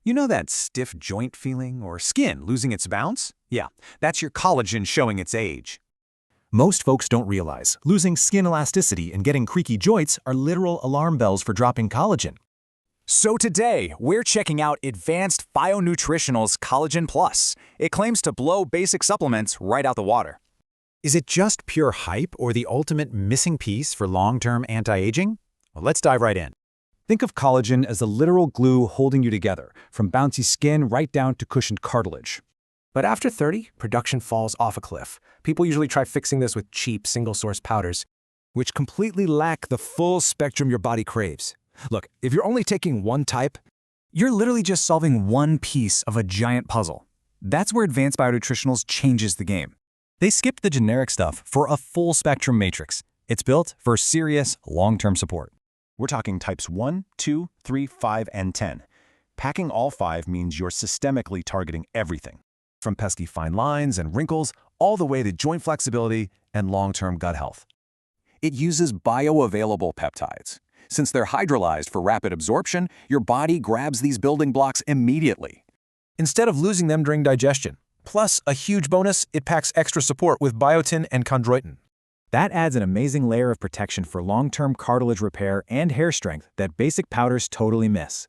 You know that stiff joint feeling or skin losing its bounce? Yeah, that's your collagen showing its age. Most folks don't realize losing skin elasticity and getting creaky joints are literal alarm bells for dropping collagen. So today, we're checking out Advanced Bionutritionals Collagen Plus. It claims to blow basic supplements right out the water. Is it just pure hype or the ultimate missing piece for long-term anti-aging? Well, let's dive right in. Think of collagen as the literal glue holding you together, from bouncy skin right down to cushioned cartilage. But after 30, production falls off a cliff. People usually try fixing this with cheap, single-source powders, which completely lack the full spectrum your body craves. Look, if you're only taking one type, You're literally just solving one piece of a giant puzzle. That's where Advanced Bionutritionals changes the game. They skipped the generic stuff for a full-spectrum matrix. It's built for serious, long-term support. We're talking types 1, 2, 3, 5, and 10. Packing all 5 means you're systemically targeting everything, from pesky fine lines and wrinkles all the way to joint flexibility and long-term gut health. It uses bioavailable peptides. Since they're hydrolyzed for rapid absorption, your body grabs these building blocks immediately, instead of losing them during digestion. Plus, a huge bonus, it packs extra support with biotin and chondroitin. That adds an amazing layer of protection for long-term cartilage repair and hair strength that basic powders totally miss.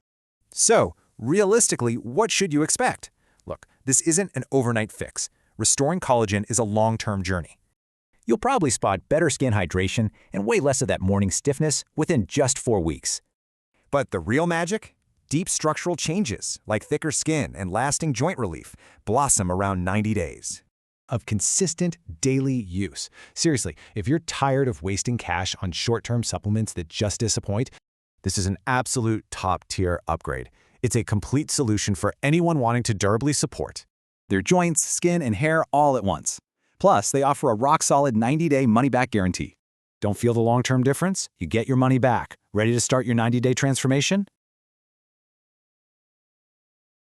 so realistically, what should you expect? Look, this isn't an overnight fix. Restoring collagen is a long-term journey. You'll probably spot better skin hydration and way less of that morning stiffness within just 4 weeks. But the real magic? Deep structural changes, like thicker skin and lasting joint relief, blossom around 90 days of consistent daily use. Seriously, if you're tired of wasting cash on short-term supplements that just disappoint, this is an absolute top-tier upgrade. It's a complete solution for anyone wanting to durably support Their joints, skin, and hair all at once. Plus, they offer a rock-solid 90-day money-back guarantee. Don't feel the long-term difference? You get your money back. Ready to start your 90-day transformation?